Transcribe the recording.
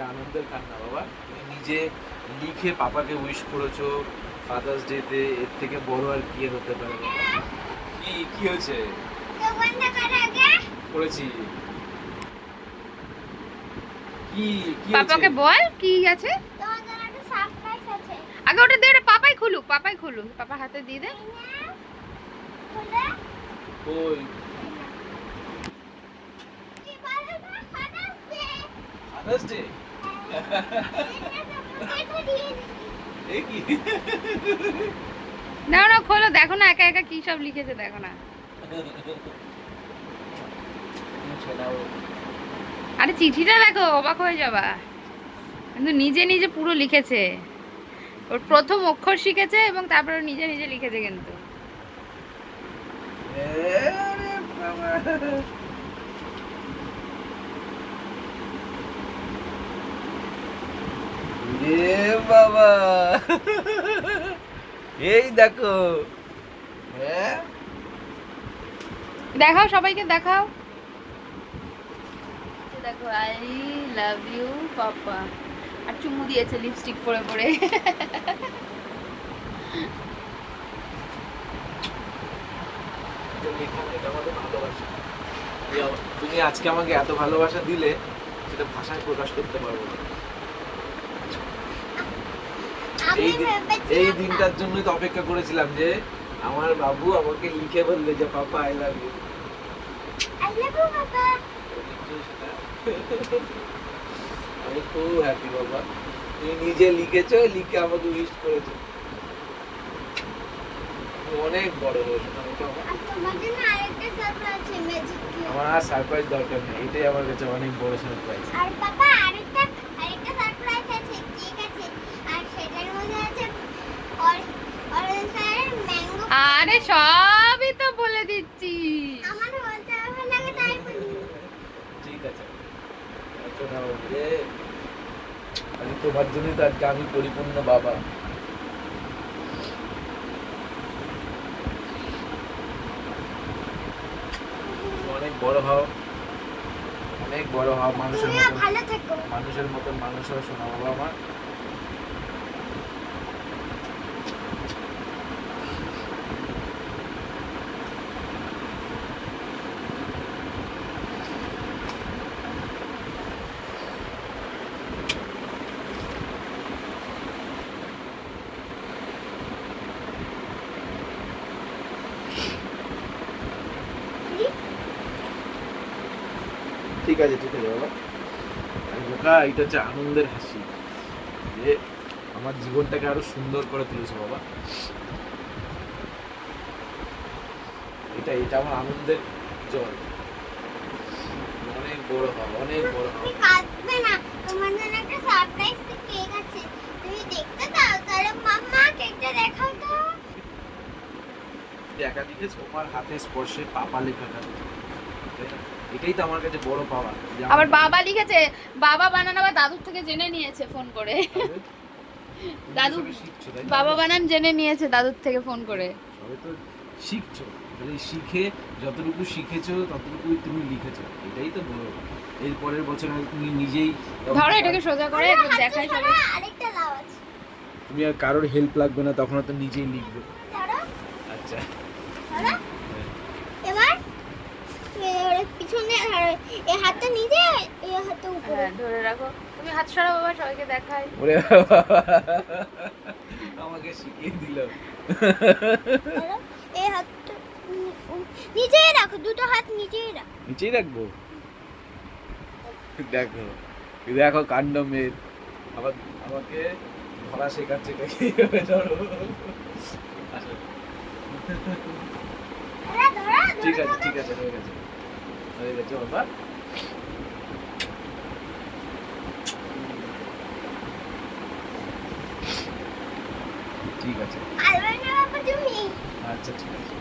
এটা আনন্দের কান্না বাবা। তুমি নিজে লিখে পাপাকে উইশ করেছো ফাদার্স ডেতে, এর থেকে বড় আর কি হতে পারে বাবা? কি হয়েছে? করেছি। কি কি পাপাকে হয়েছে? বল কি আছে। আগে ওটা দে, ওটা পাপাই খুলুক, পাপার হাতে দিয়ে দে। ওই ফাদার্স ডে এই কি? না খোলো, দেখো না একা একা কি সব লিখেছে, দেখো না। আরে চিঠিটা দেখো, অবাক হয়ে যাবা। কিন্তু নিজে নিজে পুরো লিখেছে, ওর প্রথম অক্ষর শিখেছে এবং তারপরে নিজে নিজে লিখেছে কিন্তু। আরে বাবা, এ বাবা, এই দেখো। হ্যাঁ, দেখাও, সবাইকে দেখাও। দেখো, আই লাভ ইউ পাপা। আর চুমু দিয়েছে লিপস্টিক পরে পরে। এটা আমাদের ভালোবাসা। তুমি আজকে আমাকে এত ভালোবাসা দিলে সেটা ভাষায় প্রকাশ করতে পারবো না। এই দিনটার জন্যই তো অপেক্ষা করেছিলাম যে আমার বাবু আমাকে লিখে বললে যে পাপা আই লাভ ইউ। আমি খুব হ্যাপি বাবা, তুমি নিজে লিখেছো, লিখে আমাকে উইশ করেছো। অনেক বড় হয়েছে না ওটা। আমার আর সারপ্রাইজ দরকার নেই, এটাই আমার কাছে অনেক বড় সারপ্রাইজ। আর পাপা আরেকটা সারপ্রাইজ আছে, কেক আছে, আর সেটার মধ্যে আছে অরেঞ্জ কালারের ম্যাঙ্গো। আরে সবই তো বলে দিচ্ছি। আমার বলতে হবে না, তাই বলি। ঠিক আছে, আচ্ছা নাও রে, আমি তোমার জন্যই তো আজকে আমি পরিপূর্ণ বাবা। অনেক বড় হও, অনেক বড় হও, মানুষের তুমিও মতন, ভালো থেকো। মানুষের মতন মানুষ হও, শোনা বাবা আমার। ঠিক আছে বাবা। বোকা, এটা হচ্ছে আনন্দের হাসি যে আমার জীবনটাকে আরো সুন্দর করে তুলেছে বাবা। এটা আমার আনন্দের জল। অনেক বড় হবে, অনেক বড় হবে। তুমি কাঁদবে না, তোমার জন্য একটা সারপ্রাইজ কেক আছে, তুমি দেখতে দাও। তাহলে মাম্মা কেকটা দেখাও তো। একা লিখেছো, তোমার হাতে স্পর্শে পাপা লেখাটা, এটাই তো আমার কাছে বড় পাওয়া। আবার বাবা লিখেছে, বাবা বানান আবার দাদুর থেকে জেনে নিয়েছে ফোন করে। দাদু বাবা বানান জেনে নিয়েছে দাদুর থেকে ফোন করে। সবে তো শিখছো, শিখে যতটুকু শিখেছো ততটুকুই তুমি লিখেছো, এটাই তো বড়। এর পরের বছর তুমি নিজেই ধরো এটাকে সোজা করে একটু দেখাই সবাই। আরেকটা লাভ আছে, তুমি আর কারোর হেল্প লাগবে না, তখন তো নিজেই লিখবে। ধরো আচ্ছা, ধরো। এবার পিছনে ধরো, এই হাতটা নিচে, এই হাতটা উপরে। হ্যাঁ ধরে রাখো, তুমি হাত সরাও বাবা, সবাইকে দেখাই। ওরে বাবা, আমাকে শিখিয়ে দিল। ধরো, এই হাতটা নিচেই রাখো, দুটো হাত নিচেই রাখো। নিচেই রাখবো। দেখো দেখো কাণ্ড মেয়ের, আবার আমাকে ধরা শেখাচ্ছে, এটা কিভাবে ধরো। আসো। ধরো ধরো ঠিক আছে ঠিক আছে, হয়ে গেছে বাবা। ঠিক আছে, পারবে না বাবা তুমি। আচ্ছা ঠিক আছে।